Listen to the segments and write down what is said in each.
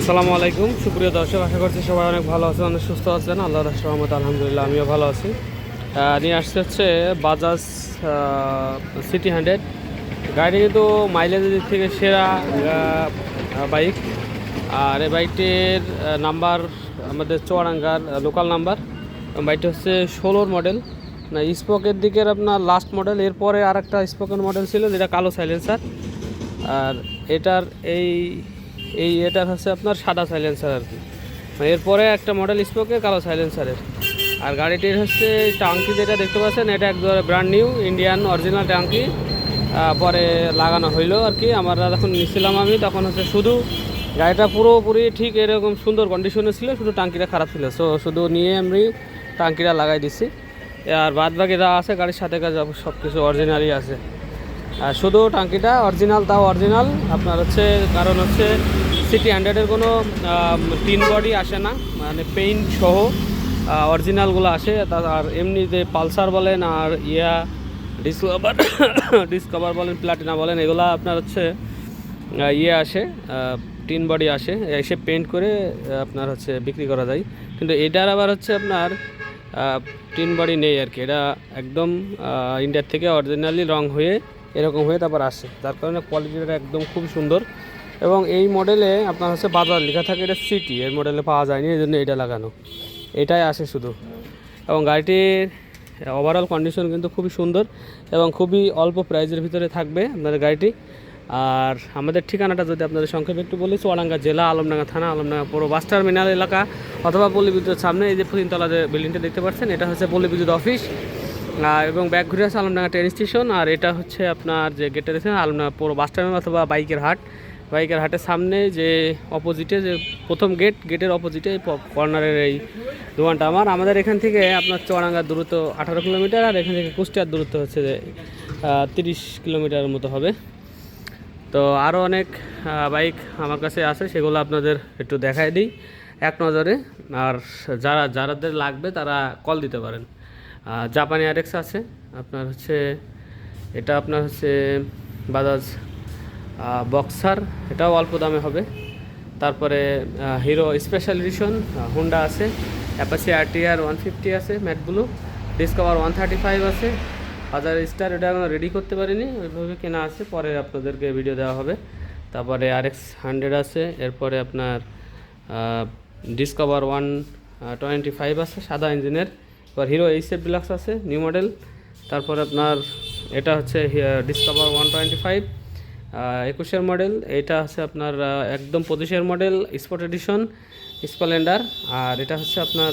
আসসালামু আলাইকুম সুপ্রিয় দর্শক, আশা করছি সবাই অনেক ভালো আছেন, অনেক সুস্থ আছেন। আল্লাহর রহমতে আলহামদুলিল্লাহ আমিও ভালো আছি। নিয়ে আসছে হচ্ছে বাজাজ সিটি 100 গাড়ি, কিন্তু মাইলেজের দিক থেকে সেরা বাইক। আর এই বাইকটির নাম্বার আমাদের চুয়াডাঙ্গার লোকাল নাম্বার। বাইকটি হচ্ছে 16 মডেল, না স্পোকের দিকের আপনার লাস্ট মডেল। এরপরে আর একটা স্পোকের মডেল ছিল যেটা কালো সাইলেন্সার, আর এটার এটার হচ্ছে আপনার সাদা সাইলেন্সার আর কি। এরপরে একটা মডেল স্পোকে কালো সাইলেন্সারের। আর গাড়িটির হচ্ছে টাঙ্কি যেটা দেখতে পাচ্ছেন, এটা একদম ব্র্যান্ড নিউ ইন্ডিয়ান অরিজিনাল টাঙ্কি। পরে লাগানো হইলো আর কি। আমরা যখন নিয়েছিলাম আমি, তখন হচ্ছে শুধু গাড়িটা পুরোপুরি ঠিক এরকম সুন্দর কন্ডিশনে ছিল, শুধু টাঙ্কিটা খারাপ ছিল। সো শুধু নিয়ে আমি টাঙ্কিটা লাগাই দিছি। আর বাদ বাকি যা আছে গাড়ির সাথে কাজ সব কিছু অরিজিনালই আছে। আর শুধু টাঙ্কিটা অরিজিনাল, তাও অরিজিনাল আপনার হচ্ছে, কারণ হচ্ছে সিটি 100-এর কোনো টিন বডি আসে না, মানে পেইন্ট সহ অরিজিনালগুলো আসে। আর এমনি যে পালসার বলেন আর ডিসকভার বলেন, প্লাটিনা বলেন, এগুলো আপনার হচ্ছে আসে, টিন বডি আসে, এসে পেইন্ট করে আপনার হচ্ছে বিক্রি করা যায়। কিন্তু এটার আবার হচ্ছে আপনার টিন বডি নেই আর কি। এটা একদম ইন্ডিয়ার থেকে অরিজিনালি রং হয়ে এরকম হয়ে তারপর আসে, যার কারণে কোয়ালিটিটা একদম খুব সুন্দর। এবং এই মডেলে আপনার হচ্ছে বাজার লেখা থাকে, এটা সিটি এর মডেলে পাওয়া যায়নি, এই জন্য এটা লাগানো, এটাই আসে শুধু। এবং গাড়িটির ওভারঅল কন্ডিশন কিন্তু খুবই সুন্দর এবং খুবই অল্প প্রাইজের ভিতরে থাকবে আপনাদের গাড়িটি। আর আমাদের ঠিকানাটা যদি আপনাদের সংক্ষেপে একটু বলি, চুয়াডাঙ্গা জেলা, আলমডাঙ্গা থানা, আলমডাঙ্গা পুরো বাস টার্মিনাল এলাকা, অথবা পল্লী বিদ্যুতের সামনে এই যে 3তলা যে বিল্ডিংটা দেখতে পাচ্ছেন, এটা হচ্ছে পল্লী বিদ্যুৎ অফিস। এবং ব্যাক ঘুরে আছে আলমডাঙ্গা ট্রেন স্টেশন। আর এটা হচ্ছে আপনার যে গেটের আছে আলমডাঙ্গা পুরো বাস টার্মিনাল অথবা বাইকের হাটের সামনে যে অপোজিটে যে প্রথম গেটের অপোজিটে এই কর্নারের এই দোকানটা আমাদের এখান থেকে আপনার চুয়াডাঙ্গার দূরত্ব 18 কিলোমিটার, আর এখান থেকে কুষ্টিয়ার দূরত্ব হচ্ছে যে 30 কিলোমিটারের মতো হবে। তো আরও অনেক বাইক আমার কাছে আছে, সেগুলো আপনাদের একটু দেখাই দিই এক নজরে। আর যারাদের লাগবে তারা কল দিতে পারেন। জাপানি আরএক্স আছে আপনার হচ্ছে, এটা আপনার হচ্ছে বাজাজ বক্সার, এটাও অল্প দামে হবে। তারপরে হিরো স্পেশাল এডিশন হুন্ডা আছে, অ্যাপাচি RTR 150 আছে ম্যাট ব্লু, ডিসকভার 135 আছে, 1000 স্টার। এটা এখন রেডি করতে পারিনি, ওইভাবে কেনা আছে, পরে আপনাদেরকে ভিডিও দেওয়া হবে। তারপরে RX 100 আছে, এরপরে আপনার ডিসকভার 125 আছে সাদা ইঞ্জিনের। এবার হিরো এইচএফ ডিলাক্স আছে নিউ মডেল। তারপর আপনার এটা হচ্ছে ডিসকভার 125 21-এর মডেল। এটা হচ্ছে আপনার একদম 25-এর মডেল স্পোর্ট এডিশন স্প্লেন্ডার। আর এটা হচ্ছে আপনার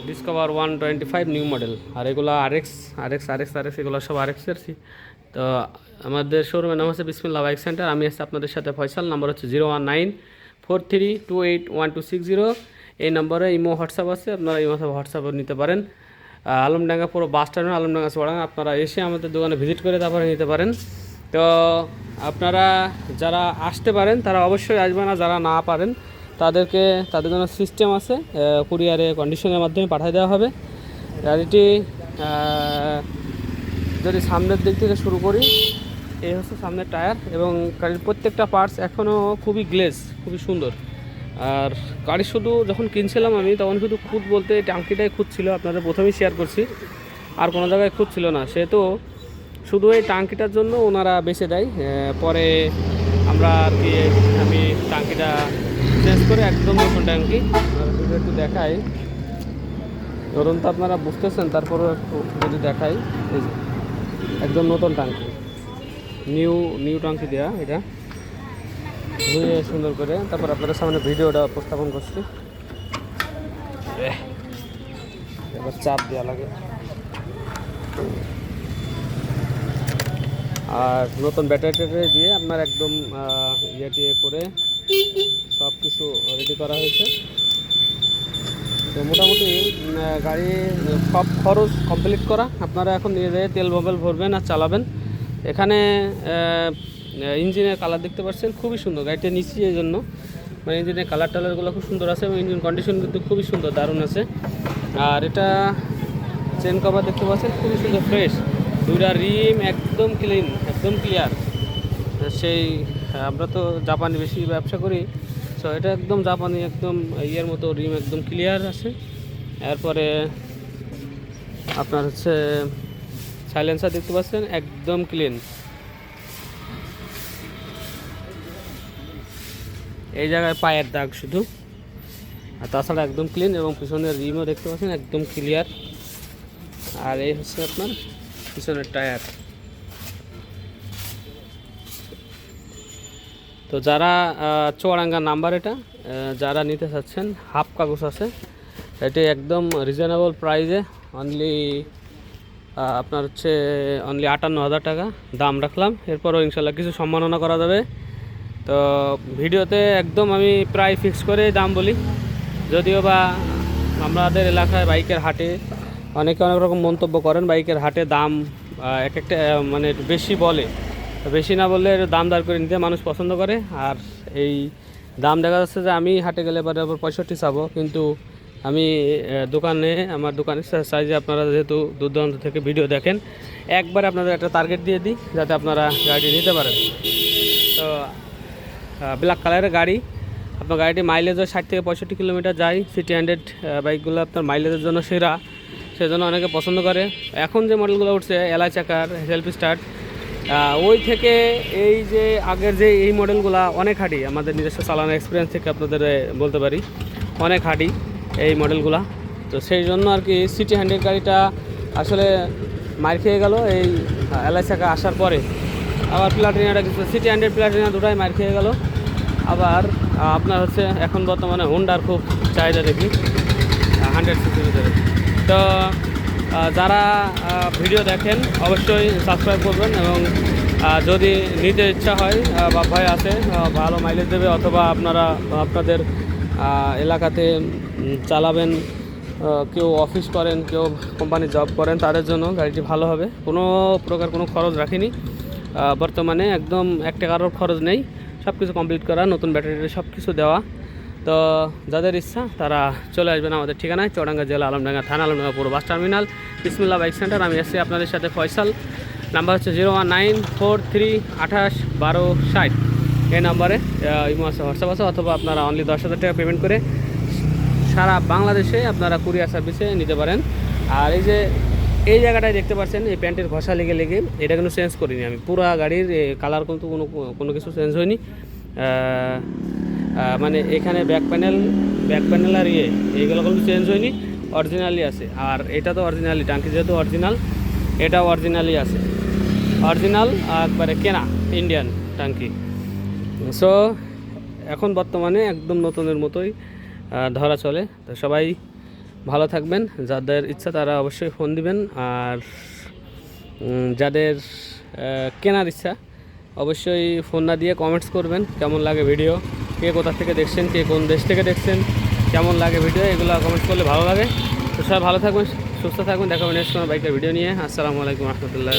ডিসকভার 125 নিউ মডেল। আর এগুলো আরএক্স এগুলো সব আরএক্সের। তো আমাদের শোরুমের নাম হচ্ছে বিসমিল্লাহ বাইক সেন্টার। আমি আছি আপনাদের সাথে ফয়সাল। নাম্বার হচ্ছে 01943281260। এই নম্বরে ইমো হোয়াটসঅ্যাপ আছে, আপনারা ইমো হোয়াটসঅ্যাপে নিতে পারেন। আলমডাঙ্গা পুরো বাস টার্মিনাল, আলমডাঙ্গা চুয়াডাঙ্গা, আপনারা এসে আমাদের দোকানে ভিজিট করে তারপরে নিতে পারেন। তো আপনারা যারা আসতে পারেন তারা অবশ্যই আসবেন, না যারা না পারেন তাদের জন্য সিস্টেম আছে, কুরিয়ারে কন্ডিশনের মাধ্যমে পাঠিয়ে দেওয়া হবে। গাড়িটি যদি সামনের দিক থেকে শুরু করি, এই হচ্ছে সামনের টায়ার, এবং গাড়ির প্রত্যেকটা পার্টস এখনও খুবই গ্লেজ, খুবই সুন্দর। আর গাড়ি শুধু যখন কিনছিলাম আমি, তখন শুধু খুঁত বলতে টাঙ্কিটাই খুঁত ছিল, আপনাদের প্রথমেই শেয়ার করছি, আর কোনো জায়গায় খুঁত ছিল না। সেহেতু শুধু এই টাঙ্কিটার জন্য ওনারা বেচে দেয়। পরে আমরা আর কি, আমি টাঙ্কিটা চেঞ্জ করে একদম নতুন টাঙ্কি একটু দেখাই, ধরুন তো আপনারা বুঝতেছেন, তারপরেও একটু যদি দেখাই, এই যে একদম নতুন টাঙ্কি, নিউ টাঙ্কি দেওয়া, এটা ধুয়ে সুন্দর করে। তারপর আপনাদের সামনে ভিডিওটা উপস্থাপন করছি। এবার চাপ দেওয়া লাগে, আর নতুন ব্যাটারি দিয়ে আপনার একদম ইয়ে করে সব কিছু রেডি করা হয়েছে। তো মোটামুটি গাড়ি সব খরচ কমপ্লিট করা। আপনারা এখন নিয়ে যেয়ে তেল মোবাইল ভরবেন আর চালাবেন। এখানে ইঞ্জিনের কালার দেখতে পাচ্ছেন, খুবই সুন্দর। গাড়িটা নিচ্ছি এই জন্য, মানে ইঞ্জিনের কালারগুলো খুব সুন্দর আছে, এবং ইঞ্জিন কন্ডিশন কিন্তু খুবই সুন্দর, দারুণ আছে। আর এটা চেন কভার দেখতে পাচ্ছেন, খুবই সুন্দর ফ্রেশ। দুইটা রিম একদম ক্লিন, একদম ক্লিয়ার, সেই আমরা তো জাপানি বেশি ব্যবসা করি, সো এটা একদম জাপানি, একদম ইয়ের মতো রিম একদম ক্লিয়ার আছে। এরপরে আপনার হচ্ছে সাইলেন্সার দেখতে পাচ্ছেন একদম ক্লিন। এই জায়গায় পায়ের দাগ শুধু, আর তাছাড়া একদম ক্লিন, এবং পিছনের রিমও দেখতে পাচ্ছেন একদম ক্লিয়ার। আর এই হচ্ছে আপনার পিছনের টায়ার। তো যারা চুয়াডাঙ্গা নাম্বার, এটা যারা নিতে চাচ্ছেন, হাফ কাগজ আছে, এটি একদম রিজনেবল প্রাইসে অনলি আপনার হচ্ছে অনলি 58,000 টাকা দাম রাখলাম। এরপরও ইনশাল্লাহ কিছু সম্মাননা করা যাবে। তো ভিডিওতে একদম আমি প্রায় ফিক্স করে দাম বলি, যদিও বা আমাদের এলাকায় বাইকের হাটে অনেকে অনেক রকম মন্তব্য করেন, বাইকের হাটে দাম এক একটা মানে একটু বেশি বলে। বেশি না বললে দাম দর করে নিতে মানুষ পছন্দ করে। আর এই দাম দেখা যাচ্ছে যে আমি হাটে গেলে পরে আবার 65 চাবো, কিন্তু আমি দোকানে, আমার দোকানের সাইজে, আপনারা যেহেতু দূর দূরান্ত থেকে ভিডিও দেখেন, একবার আপনাদের একটা টার্গেট দিয়ে দিই যাতে আপনারা গাড়িটি নিতে পারেন। তো ব্ল্যাক কালারের গাড়ি, আপনার গাড়িটি মাইলেজও 60 থেকে 65 কিলোমিটার যায়। সিটি 100 বাইকগুলো আপনার মাইলেজের জন্য সেরা, সেজন্য অনেকে পছন্দ করে। এখন যে মডেলগুলো উঠছে এলআই চাকার, সেলফ স্টার্ট, ওই থেকে এই যে আগের যে এই মডেলগুলো অনেক হাঁটি, আমাদের নিজস্ব চালানো এক্সপিরিয়েন্স থেকে আপনাদের বলতে পারি অনেক হাঁটি এই মডেলগুলা। তো সেই জন্য আর কি সিটি 100 গাড়িটা আসলে মার খেয়ে গেল এই এলআই চাকা আসার পরে। আবার প্লাটিনাটা কিছু, সিটি 100 প্লাটিনা দুটাই মার খেয়ে গেল। আবার আপনার হচ্ছে এখন বর্তমানে হোন্ডার খুব চাহিদা দেখি 100 সিসির ভিতরে। তো যারা ভিডিও দেখেন অবশ্যই সাবস্ক্রাইব করবেন, এবং যদি নিতে ইচ্ছা হয় বা ভয় আছে, ভালো মাইলেজ দেবে, অথবা আপনারা আপনাদের এলাকাতে চালাবেন, কেউ অফিস করেন, কেউ কোম্পানি জব করেন, তাদের জন্য গাড়িটি ভালো হবে। কোনো প্রকার কোনো খরচ রাখিনি বর্তমানে, একদম 1 টাকারও খরচ নেই, সব কিছু কমপ্লিট করা, নতুন ব্যাটারি সব কিছু দেওয়া। তো যাদের ইচ্ছা তারা চলে আসবেন আমাদের ঠিকানায়, চুয়াডাঙ্গা জেলা, আলমডাঙ্গা থানা, আলমডাঙ্গা পুরো বাস টার্মিনাল, বিসমিল্লাহ বাইক সেন্টার। আমি এসেছি আপনাদের সাথে ফয়সাল। নাম্বার হচ্ছে 01943281260। এই নাম্বারে ইমো আছে, হোয়াটসঅ্যাপ আছে, অথবা আপনারা অনলি 10,000 টাকা পেমেন্ট করে সারা বাংলাদেশে আপনারা কুরিয়ার সার্ভিসে নিতে পারেন। আর এই যে এই জায়গাটায় দেখতে পাচ্ছেন, এই প্যান্টের ঘষা লেগে লেগে এটা কিন্তু চেঞ্জ করিনি আমি, পুরো গাড়ির কালার কিন্তু কোনো কিছু চেঞ্জ হয়নি। মানে এখানে ব্যাক প্যানেল আর এইগুলো কিন্তু চেঞ্জ হয়নি, অরিজিনালি আছে। আর এটা তো অরিজিনালি, টাঙ্কি যেহেতু অরিজিনাল, এটা অরিজিনালি আছে, অরিজিনাল একবারে কেনা ইন্ডিয়ান টাঙ্কি। সো এখন বর্তমানে একদম নতুনের মতোই ধরা চলে। তো সবাই ভালো থাকবেন, যাদের ইচ্ছা তারা অবশ্যই ফোন দিবেন। আর যাদের কেনার ইচ্ছা অবশ্যই ফোন না দিয়ে কমেন্টস করবেন, কেমন লাগে ভিডিও, কে কোথা থেকে দেখছেন, কে কোন দেশ থেকে দেখছেন, কেমন লাগে ভিডিও, এগুলো কমেন্টস করলে ভালো লাগে। তো সবাই ভালো থাকবেন, সুস্থ থাকবেন, দেখা হবে নেক্সট কোনো বাইকের ভিডিও নিয়ে। আসসালামু আলাইকুম রহমতুল্লাহ।